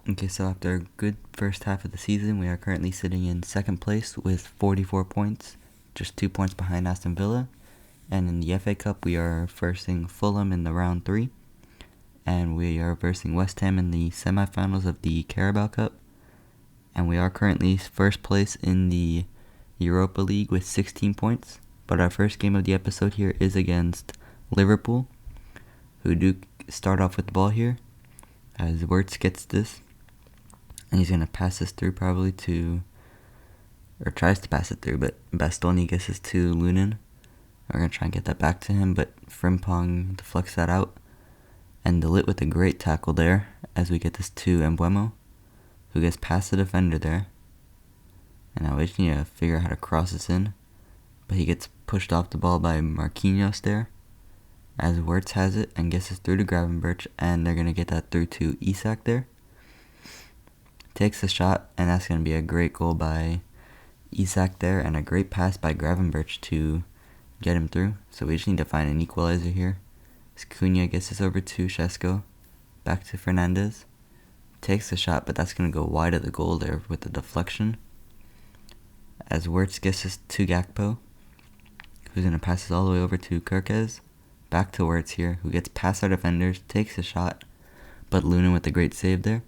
Okay, so after a good first half of the season, we are currently sitting in second place with 44 points, just 2 points behind Aston Villa. And in the FA Cup, we are versing Fulham in the round 3. And we are versing West Ham in the semifinals of the Carabao Cup. And we are currently first place in the Europa League with 16 points. But our first game of the episode here is against Liverpool, who do start off with the ball here, as Wirtz gets this. And he's going to pass this through probably to, or tries to pass it through, but Bastoni gets this to Lunin. We're going to try and get that back to him, but Frimpong deflects that out. And De Ligt with a great tackle there as we get this to Mbeumo, who gets past the defender there. And now we just need to figure out how to cross this in. But he gets pushed off the ball by Marquinhos there, as Wirtz has it and gets this through to Gravenberch, and they're going to get that through to Isak there. Takes the shot, and that's going to be a great goal by Isak there, and a great pass by Gravenberch to get him through. So we just need to find an equalizer here. As Cunha gets this over to Šeško, back to Fernandes. Takes the shot, but that's going to go wide of the goal there with the deflection. As Wirtz gets this to Gakpo, who's going to pass this all the way over to Kerkez. Back to Wirtz here, who gets past our defenders, takes a shot, but Lunin with a great save there.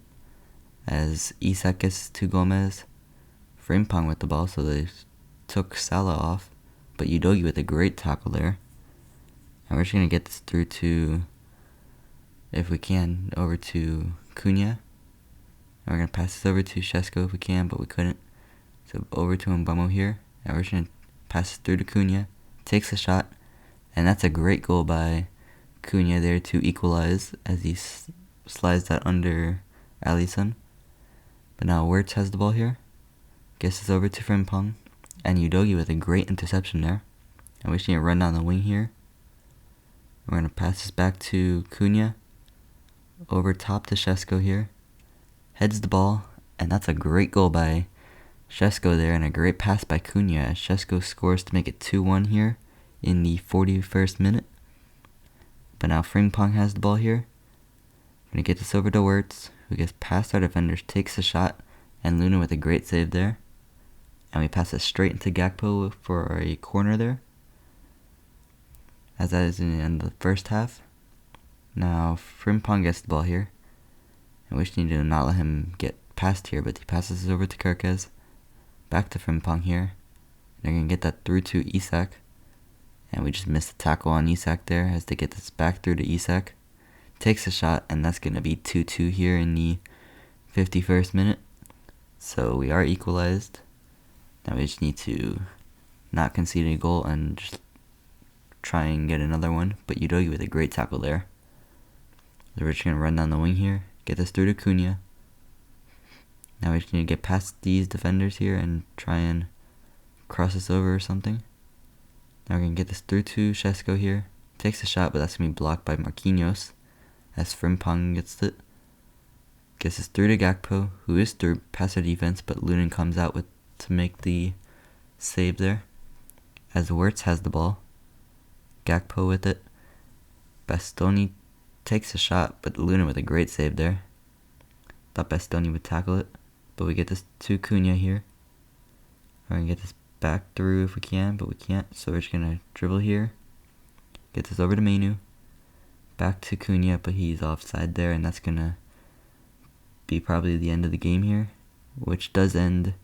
As Isak gets to Gomez, Frimpong with the ball, so they took Salah off, but Udogie with a great tackle there. And we're just going to get this through to, if we can, over to Cunha. And we're going to pass this over to Šeško if we can, but we couldn't. So over to Mbeumo here, and we're just going to pass it through to Cunha. Takes the shot, and that's a great goal by Cunha there to equalize as he slides that under Alisson. But now Wirtz has the ball here, gets this over to Frimpong, and Udogie with a great interception there. And we just need to run down the wing here. We're going to pass this back to Cunha, over top to Šeško here, heads the ball, and that's a great goal by Šeško there, and a great pass by Cunha as Šeško scores to make it 2-1 here in the 41st minute. But now Frimpong has the ball here. Going to get this over to Wirtz, who gets past our defenders, takes a shot, and Lunin with a great save there. And we pass it straight into Gakpo for a corner there, as that is in the end of the first half. Now Frimpong gets the ball here, and we just need to not let him get past here, but he passes it over to Kerkez. Back to Frimpong here. They're going to get that through to Isak. And we just missed the tackle on Isak there as they get this back through to Isak. Takes a shot, and that's going to be 2-2 here in the 51st minute. So we are equalized. Now we just need to not concede a goal and just try and get another one. But Udogie with a great tackle there. We're just going to run down the wing here, get this through to Cunha. Now we just need to get past these defenders here and try and cross this over or something. Now we're going to get this through to Šeško here. Takes a shot, but that's going to be blocked by Marquinhos as Frimpong gets it. Gets this through to Gakpo, who is through past our defense, but Lunin comes out with to make the save there. As Wirtz has the ball. Gakpo with it. Bastoni takes a shot, but Lunin with a great save there. Thought Bastoni would tackle it, but we get this to Cunha here. We're going to get this back through if we can, but we can't, so we're just going to dribble here. Get this over to Mainoo. Back to Cunha, but he's offside there, and that's going to be probably the end of the game here, which does end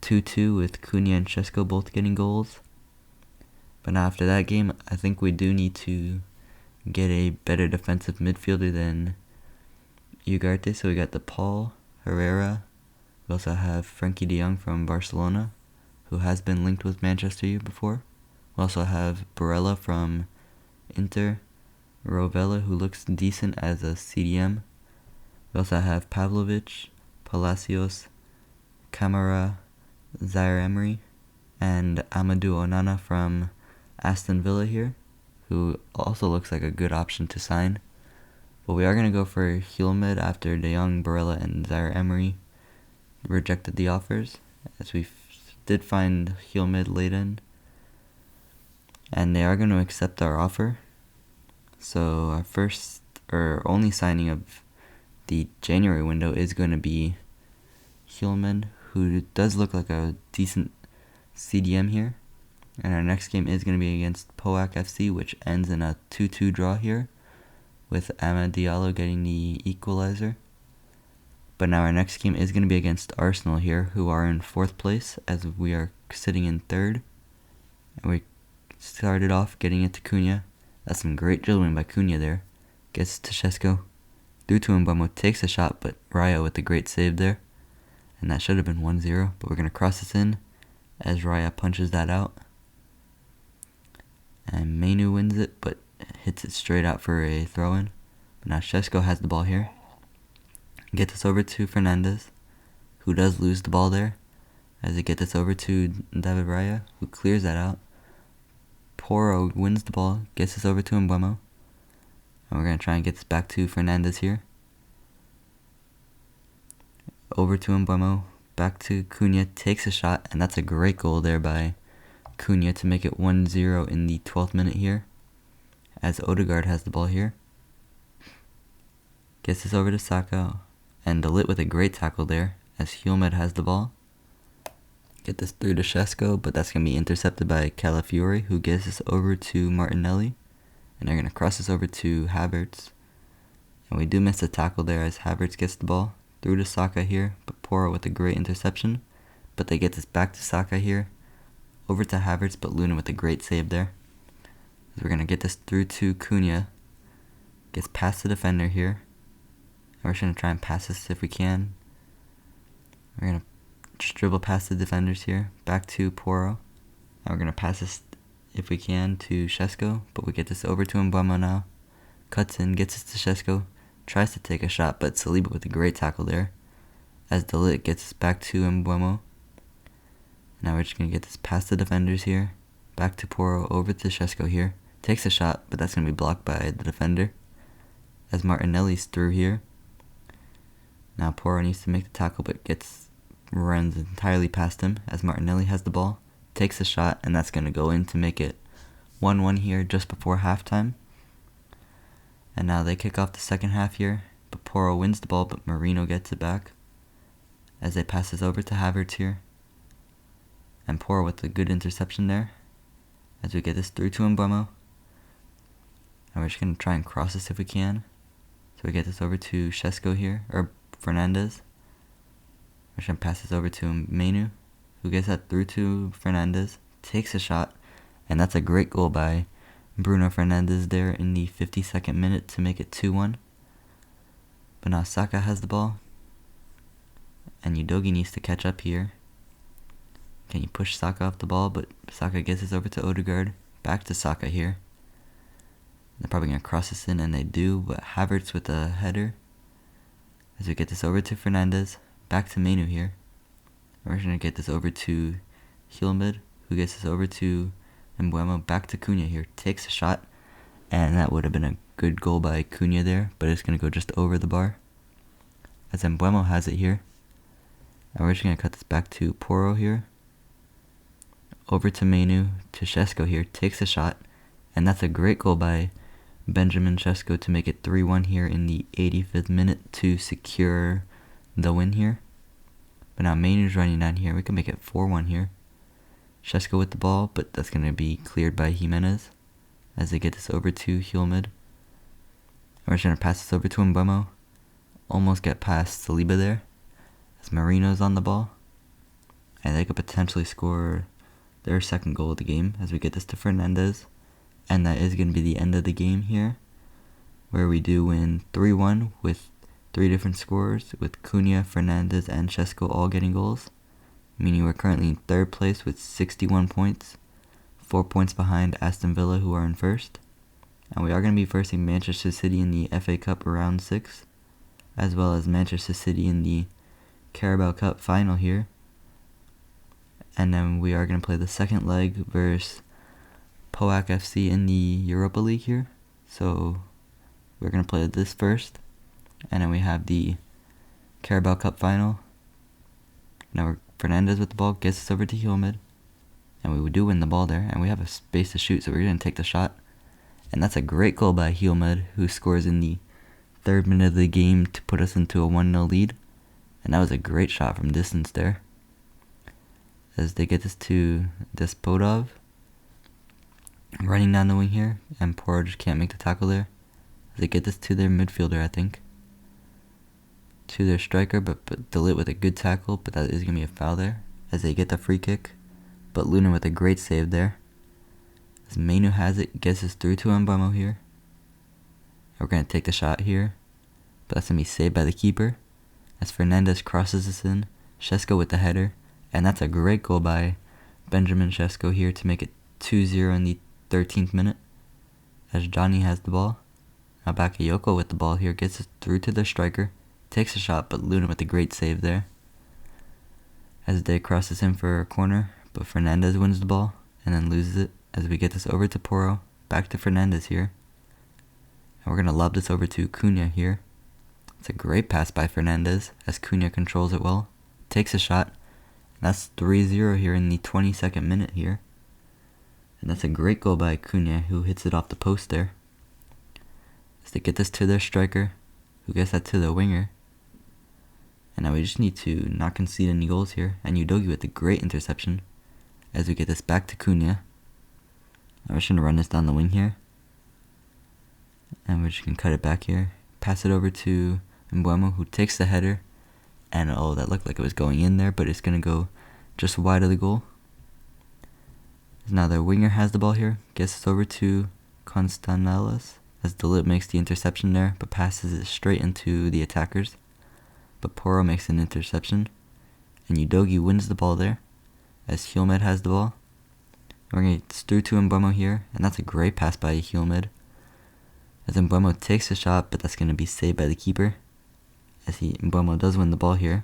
2-2 with Cunha and Šeško both getting goals. But now after that game, I think we do need to get a better defensive midfielder than Ugarte. So we got the Paul, Herrera. We also have Frenkie de Jong from Barcelona, who has been linked with Manchester U before. We also have Barella from Inter, Rovella, who looks decent as a CDM. We also have Pavlovic, Palacios, Camara, Zaire Emery, and Amadou Onana from Aston Villa here, who also looks like a good option to sign. But we are going to go for Hjulmand after De Jong, Barella, and Zaire Emery rejected the offers, as we did find Hjulmand late in. And they are going to accept our offer. So our first or only signing of The January window is going to be Hillman, who does look like a decent CDM here. And our next game is going to be against Poac FC, which ends in a 2-2 draw here, with Amad Diallo getting the equalizer. But now our next game is going to be against Arsenal here, who are in 4th place, as we are sitting in 3rd. And we started off getting it to Cunha. That's some great dribbling by Cunha there. Gets to Šeško. Through to Mbeumo, takes a shot, but Raya with a great save there. And that should have been 1-0, but we're going to cross this in as Raya punches that out. And Menu wins it, but hits it straight out for a throw-in. But now Šeško has the ball here. Gets this over to Fernandez, who does lose the ball there, as it gets this over to David Raya, who clears that out. Porro wins the ball, gets this over to Mbeumo. And we're going to try and get this back to Fernandez here. Over to Mbeumo, back to Cunha, takes a shot, and that's a great goal there by Cunha to make it 1-0 in the 12th minute here, as Odegaard has the ball here. Gets this over to Saka, and De Ligt with a great tackle there, as Hjulmand has the ball. Get this through to Šeško, but that's going to be intercepted by Calafiori, who gets this over to Martinelli. And they're going to cross this over to Havertz. And we do miss a tackle there as Havertz gets the ball. Through to Saka here, but Porro with a great interception. But they get this back to Saka here. Over to Havertz, but Luna with a great save there. So we're going to get this through to Cunha. Gets past the defender here. And we're just going to try and pass this if we can. We're going to just dribble past the defenders here. Back to Porro. And we're going to pass this if we can to Šeško. But we get this over to Mbeumo now. Cuts in, gets this to Šeško. Tries to take a shot, but Saliba with a great tackle there. As De Ligt gets us back to Mbeumo. Now we're just going to get this past the defenders here. Back to Porro, over to Šeško here. Takes a shot, but that's going to be blocked by the defender. As Martinelli's through here. Now Porro needs to make the tackle, but runs entirely past him. As Martinelli has the ball. Takes a shot, and that's going to go in to make it 1-1 here just before halftime. And now they kick off the second half here. But Porro wins the ball, but Marino gets it back. As they pass this over to Havertz here. And Porro with a good interception there. As we get this through to Mbeumo. And we're just going to try and cross this if we can. So we get this over to Šeško here, or Fernandez. We're just going to pass this over to Menu, who gets that through to Fernandez. Takes a shot. And that's a great goal by Bruno Fernandes there in the 52nd minute to make it 2-1. But now Saka has the ball. And Udogie needs to catch up here. Can you push Saka off the ball? But Saka gets this over to Odegaard. Back to Saka here. They're probably going to cross this in, and they do. But Havertz with a header. As we get this over to Fernandez. Back to Menu here. We're going to get this over to Hjulmand, who gets this over to Mbeumo. Back to Cunha here. Takes a shot. And that would have been a good goal by Cunha there. But it's going to go just over the bar. As Mbeumo has it here. And we're just going to cut this back to Porro here. Over to Menu, to Šeško here. Takes a shot. And that's a great goal by Benjamin Šeško to make it 3-1 here in the 85th minute to secure the win here. But now Menu's running down here. We can make it 4-1 here. Šeško with the ball, but that's going to be cleared by Jimenez as they get this over to Hjulmand. We're just going to pass this over to Mbeumo. Almost get past Saliba there as Marino's on the ball. And they could potentially score their second goal of the game as we get this to Fernandez. And that is going to be the end of the game here, where we do win 3-1 with 3 different scorers, with Cunha, Fernandez, and Šeško all getting goals. Meaning we're currently in 3rd place with 61 points, 4 points behind Aston Villa, who are in 1st. And we are going to be versing Manchester City in the FA Cup round 6, as well as Manchester City in the Carabao Cup final here. And then we are going to play the second leg versus Poac FC in the Europa League here. So we're going to play this first. And then we have the Carabao Cup final. Now Fernandez with the ball, gets us over to Hjulmand. And we do win the ball there. And we have a space to shoot, so we're going to take the shot. And that's a great goal by Hjulmand, who scores in the 3rd minute of the game to put us into a 1-0 lead. And that was a great shot from distance there. As they get this to Despodov. Running down the wing here, and Poro just can't make the tackle there. As they get this to their midfielder, I think. To their striker, but Delit with a good tackle, but that is going to be a foul there. As they get the free kick, but Luna with a great save there. As Mainu has it, gets us through to Mbeumo here. We're going to take the shot here, but that's going to be saved by the keeper. As Fernandez crosses this in, Šeško with the header, and that's a great goal by Benjamin Šeško here to make it 2-0 in the 13th minute. As Johnny has the ball. Now Bakayoko with the ball here, gets it through to the striker, takes a shot, but Luna with a great save there. As they cross this in for a corner, but Fernandez wins the ball and then loses it. As we get this over to Poro, back to Fernandez here. And we're going to lob this over to Cunha here. It's a great pass by Fernandez as Cunha controls it well. Takes a shot. And that's 3-0 here in the 22nd minute here. And that's a great goal by Cunha, who hits it off the post there. As they get this to their striker, who gets that to the winger. And now we just need to not concede any goals here. And Udogie with a great interception. As we get this back to Cunha. Now we're just going to run this down the wing here. And we're just going to cut it back here. Pass it over to Mbeumo, who takes the header. And oh, that looked like it was going in there, but it's going to go just wide of the goal. Now their winger has the ball here. Gets it over to Constanelas. As Delit makes the interception there, but passes it straight into the attackers. But Poro makes an interception. And Udogie wins the ball there. As Hjulmand has the ball. We're going to get through to Mbeumo here. And that's a great pass by Hjulmand. As Mbeumo takes a shot, but that's going to be saved by the keeper. As Mbeumo does win the ball here.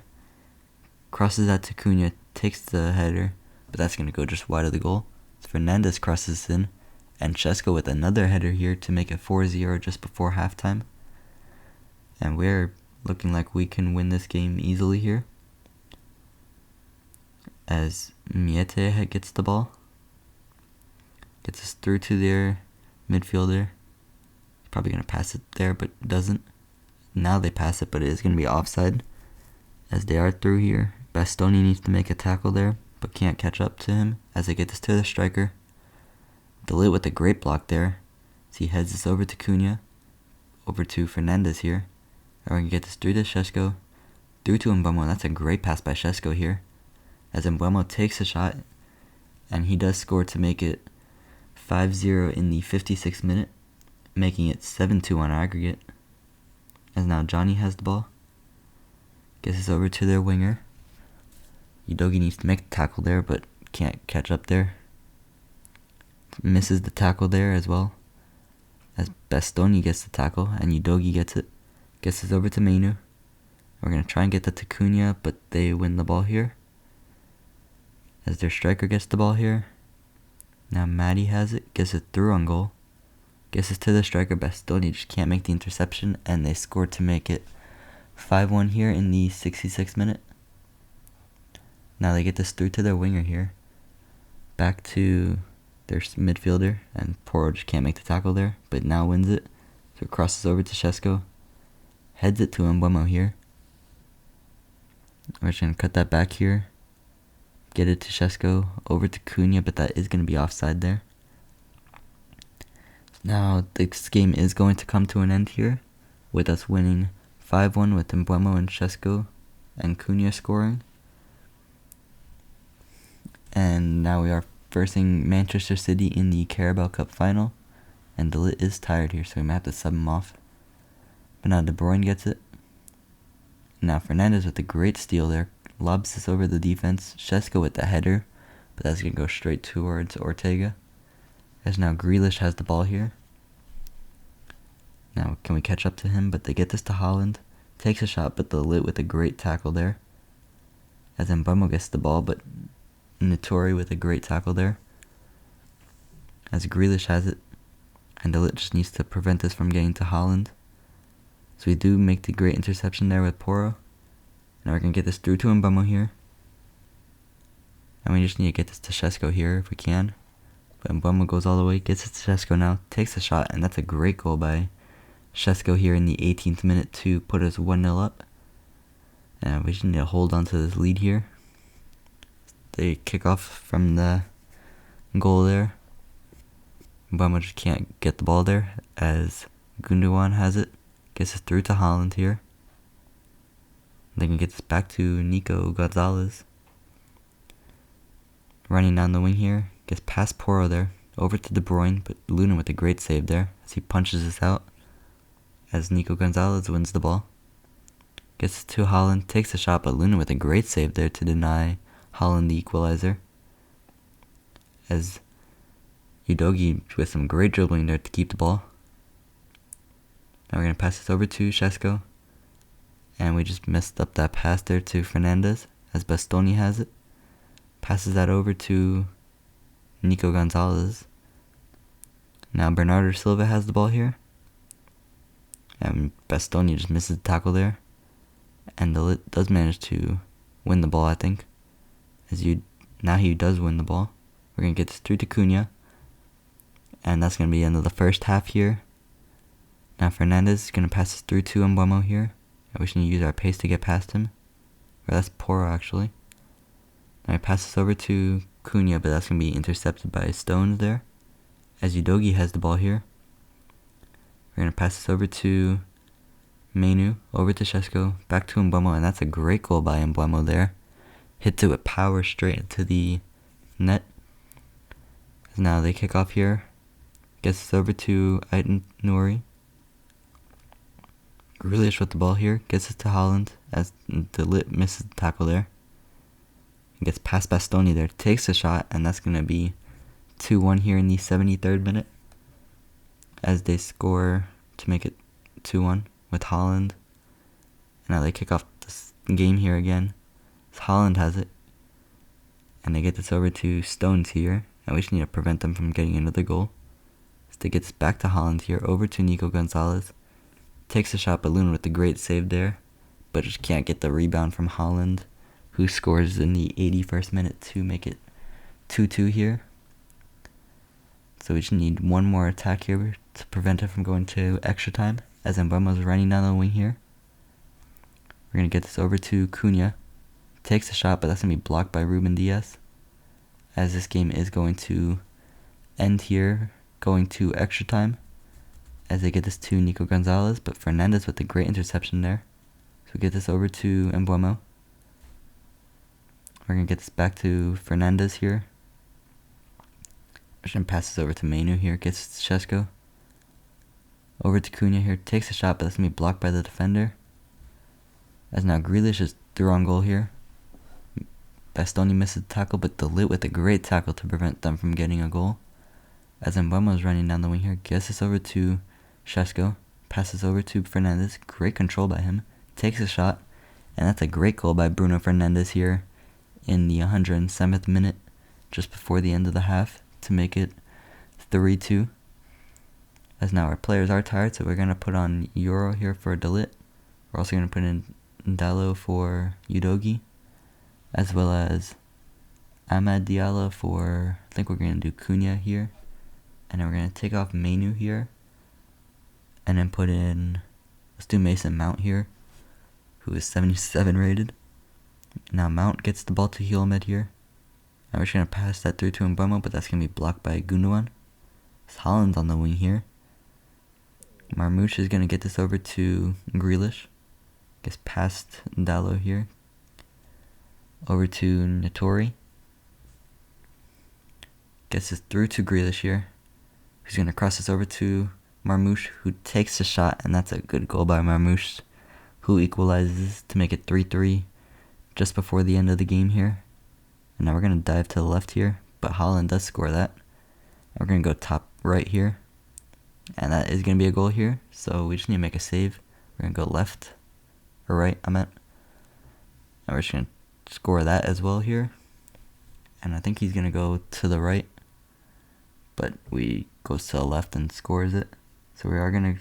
Crosses that to Cunha, takes the header, but that's going to go just wide of the goal. So Fernandez crosses in, and Šeško with another header here to make it 4-0 just before halftime. And we're looking like we can win this game easily here. As Miete gets the ball. Gets us through to their midfielder. Probably going to pass it there, but doesn't. Now they pass it, but it is going to be offside. As they are through here. Bastoni needs to make a tackle there, but can't catch up to him. As they get this to the striker. Delit with a great block there. As he heads this over to Cunha. Over to Fernandez here. And we're going to get this through to Šeško. Through to Mbeumo. That's a great pass by Šeško here. As Mbeumo takes a shot. And he does score to make it 5-0 in the 56th minute. Making it 7-2 on aggregate. As now Johnny has the ball. Gets this over to their winger. Udogie needs to make the tackle there, but can't catch up there. Misses the tackle there as well. As Bastoni gets the tackle, and Udogie gets it. Gets this over to Mainu. We're going to try and get that to Cunha, but they win the ball here. As their striker gets the ball here. Now Maddie has it, gets it through on goal. Gets it to the striker, Bastoni just can't make the interception, and they score to make it 5-1 here in the 66th minute. Now they get this through to their winger here. Back to their midfielder, and Poro just can't make the tackle there, but now wins it. So it crosses over to Šeško. Heads it to Mbeumo here. We're just going to cut that back here. Get it to Šeško, over to Cunha, but that is going to be offside there. Now this game is going to come to an end here, with us winning 5-1 with Mbeumo and Šeško and Cunha scoring. And now we are versing Manchester City in the Carabao Cup final. And Delit is tired here, so we might have to sub him off. But now De Bruyne gets it. Now Fernandez with a great steal there. Lobs this over the defense. Šeško with the header. But that's going to go straight towards Ortega. As now Grealish has the ball here. Now can we catch up to him? But they get this to Haaland. Takes a shot, but Delit with a great tackle there. As Mbeumo gets the ball, but Notori with a great tackle there. As Grealish has it. And Delit just needs to prevent this from getting to Haaland. So we do make the great interception there with Poro. Now we're going to get this through to Mbeumo here. And we just need to get this to Šeško here if we can. But Mbeumo goes all the way, gets it to Šeško now, takes a shot, and that's a great goal by Shesko here in the 18th minute to put us 1-0 up. And we just need to hold on to this lead here. They kick off from the goal there. Mbeumo just can't get the ball there as Gundogan has it. Gets us through to Haaland here. They can get this back to Nico Gonzalez. Running down the wing here. Gets past Porro there. Over to De Bruyne, but Luna with a great save there as he punches this out. As Nico Gonzalez wins the ball. Gets to Haaland, takes a shot, but Luna with a great save there to deny Haaland the equalizer. As Udogie with some great dribbling there to keep the ball. Now we're going to pass this over to Shesko. And we just messed up that pass there to Fernandez as Bastoni has it. Passes that over to Nico Gonzalez. Now Bernardo Silva has the ball here. And Bastoni just misses the tackle there. And De Ligt does manage to win the ball, I think. Now he does win the ball. We're going to get this through to Cunha. And that's going to be the end of the first half here. Now Fernandez is going to pass this through to Mbeumo here. And we should use our pace to get past him. Or that's Porro actually. Now he passes over to Cunha, but that's going to be intercepted by Stones there. As Udogie has the ball here. We're going to pass this over to Mainoo, over to Shesko, back to Mbeumo, and that's a great goal by Mbeumo there. Hits it with power straight into the net. Now they kick off here. Gets this over to Aït Nouri. Grealish with the ball here. Gets it to Haaland as De Ligt misses the tackle there. Gets past Bastoni there. Takes a shot, and that's going to be 2-1 here in the 73rd minute. As they score to make it 2-1 with Haaland. And now they kick off this game here again. So Haaland has it. And they get this over to Stones here. And we just need to prevent them from getting another goal. So they get this back to Haaland here. Over to Nico Gonzalez. Takes a shot, but Luna with the great save there. But just can't get the rebound from Haaland. Who scores in the 81st minute to make it 2-2 here. So we just need one more attack here to prevent it from going to extra time. As Mbeumo's running down the wing here. We're going to get this over to Cunha. Takes a shot, but that's going to be blocked by Ruben Diaz. As this game is going to end here, going to extra time. As they get this to Nico Gonzalez, but Fernandez with a great interception there. So we get this over to Mbeumo. We're going to get this back to Fernandez here. We're going to pass this over to Mainoo here, gets to Shesko. Over to Cunha here, takes a shot, but that's going to be blocked by the defender. As now Grealish is through on goal here. Bastoni misses the tackle, but De Ligt with a great tackle to prevent them from getting a goal. As Mbeumo is running down the wing here, gets this over to Shesko. Passes over to Fernandez, great control by him. Takes a shot, and that's a great goal by Bruno Fernandes here in the 107th minute, just before the end of the half, to make it 3-2. As now our players are tired, so we're going to put on Euro here for De Ligt. We're also going to put in Dalot for Udogie, as well as Amad Diallo for, I think we're going to do Cunha here. And then we're going to take off Mainoo here. And then put in, let's do Mason Mount here, who is 77 rated. Now Mount gets the ball to Hylmed here. And we're just going to pass that through to Mbeumo, but that's going to be blocked by Gundogan. Haaland's on the wing here. Marmoush is going to get this over to Grealish. Gets past Dalot here. Over to Natori. Gets this through to Grealish here. Who's going to cross this over to Marmoush, who takes the shot, and that's a good goal by Marmoush, who equalizes to make it 3-3 just before the end of the game here. And now we're going to dive to the left here, but Haaland does score that. And we're going to go top right here. And that is going to be a goal here, so we just need to make a save. We're going to go left, or right, I meant. And we're just going to score that as well here. And I think he's going to go to the right, but we goes to the left and scores it. So we are going to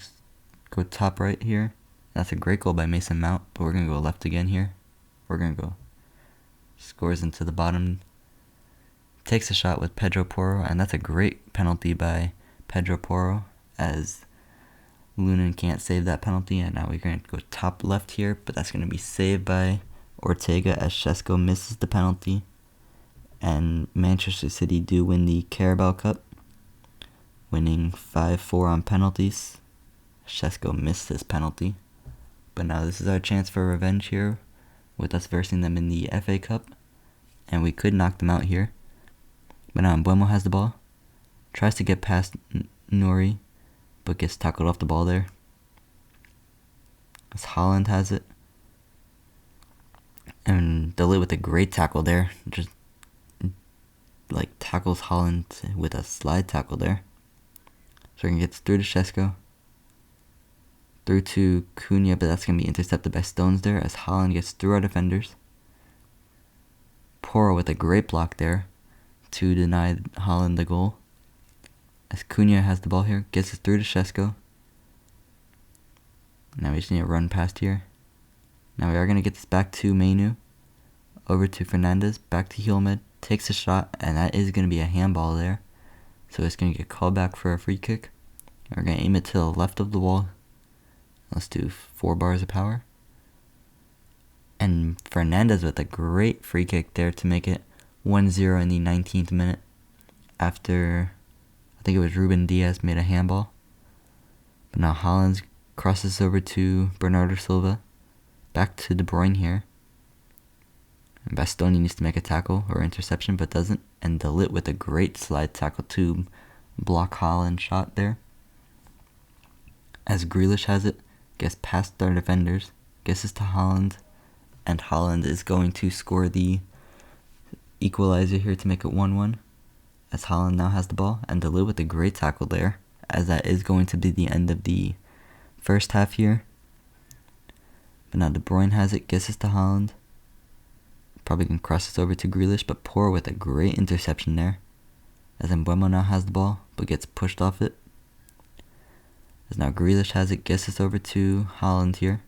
go top right here. That's a great goal by Mason Mount, but we're going to go left again here. We're going to go, scores into the bottom, takes a shot with Pedro Porro, and that's a great penalty by Pedro Porro, as Lunin can't save that penalty, and now we're going to go top left here, but that's going to be saved by Ortega as Šeško misses the penalty. And Manchester City do win the Carabao Cup, winning 5-4 on penalties. Šeško missed his penalty. But now this is our chance for revenge here, with us versing them in the FA Cup. And we could knock them out here. But now Mbeumo has the ball. Tries to get past Nuri, but gets tackled off the ball there. As Haaland has it. And De Ligt with a great tackle there. Just tackles Haaland with a slide tackle there. So he gets through to Šeško. Through to Cunha, but that's going to be intercepted by Stones there as Haaland gets through our defenders. Porro with a great block there to deny Haaland the goal. As Cunha has the ball here, gets it through to Šeško. Now we just need to run past here. Now we are going to get this back to Mainoo. Over to Fernandes, back to Hjulmand, takes a shot, and that is going to be a handball there. So it's going to get called back for a free kick. We're going to aim it to the left of the wall. Let's do 4 bars of power. And Fernandes with a great free kick there to make it 1-0 in the 19th minute. After, I think it was Ruben Diaz made a handball. But now Haaland crosses over to Bernardo Silva. Back to De Bruyne here. And Bastoni needs to make a tackle or interception, but doesn't. And De Ligt with a great slide tackle to block Haaland shot there. As Grealish has it, gets past our defenders, gets this to Haaland, and Haaland is going to score the equalizer here to make it 1-1. As Haaland now has the ball, and De Ligt with a great tackle there, as that is going to be the end of the first half here. But now De Bruyne has it, gets this to Haaland. Probably can cross this over to Grealish, but Porro with a great interception there. As Mbeumo now has the ball, but gets pushed off it. As now Grealish has it, gets this over to Haaland here.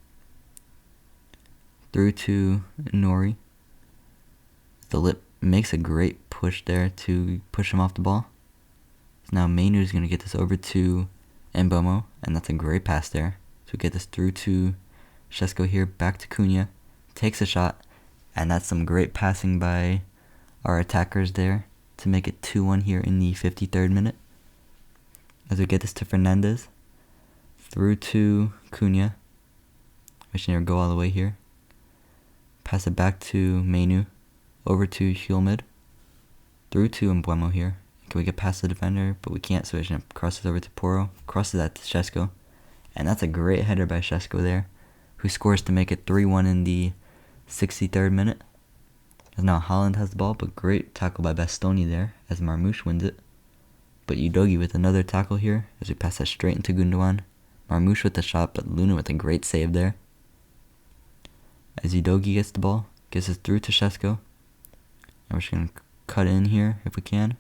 Through to Nuri. De Ligt makes a great push there to push him off the ball. So now Mainoo is going to get this over to Mbeumo, and that's a great pass there. So we get this through to Šeško here, back to Cunha. Takes a shot, and that's some great passing by our attackers there to make it 2-1 here in the 53rd minute. As we get this to Fernandes. Through to Cunha. We should never go all the way here. Pass it back to Mainoo. Over to Hjulmand. Through to Mbeumo here. Can we get past the defender? But we can't, so we should cross it over to Porro. Crosses that to Šeško. And that's a great header by Šeško there, who scores to make it 3-1 in the 63rd minute. As now Haaland has the ball, but great tackle by Bastoni there, as Marmoush wins it. But Udogie with another tackle here, as we pass that straight into Gundogan. Marmoush with the shot, but Luna with a great save there. As Udogie gets the ball, gets it through to Šeško. And we're just going to cut in here if we can.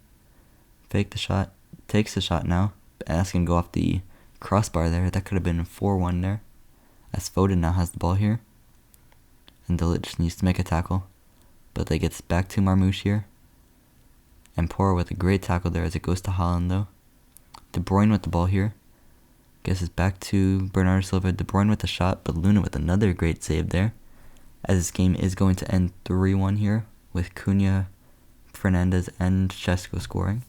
Fake the shot, takes the shot now, and that's going to go off the crossbar there. That could have been 4-1 there. As Foden now has the ball here. And De Ligt just needs to make a tackle. But they gets back to Marmoush here. And Porro with a great tackle there as it goes to Haaland though. De Bruyne with the ball here. Gets it back to Bernardo Silva. De Bruyne with the shot, but Luna with another great save there. As this game is going to end 3-1 here, with Cunha, Fernandes, and Šeško scoring.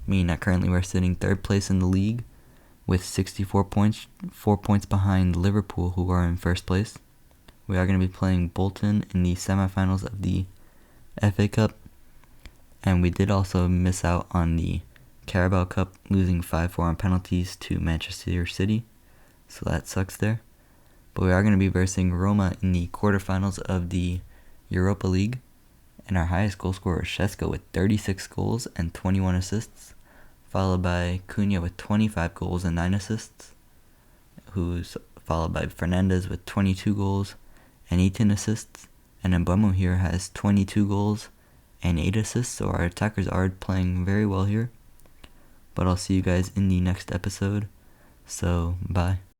Meaning that currently we're sitting 3rd place in the league with 64 points, 4 points behind Liverpool, who are in 1st place. We are going to be playing Bolton in the semifinals of the FA Cup. And we did also miss out on the Carabao Cup, losing 5-4 on penalties to Manchester City. So that sucks there. But we are going to be versing Roma in the quarterfinals of the Europa League. And our highest goal scorer is Šeško with 36 goals and 21 assists. Followed by Cunha with 25 goals and 9 assists. Who's followed by Fernandes with 22 goals and 18 assists. And Mbeumo here has 22 goals and 8 assists. So our attackers are playing very well here. But I'll see you guys in the next episode. So, bye.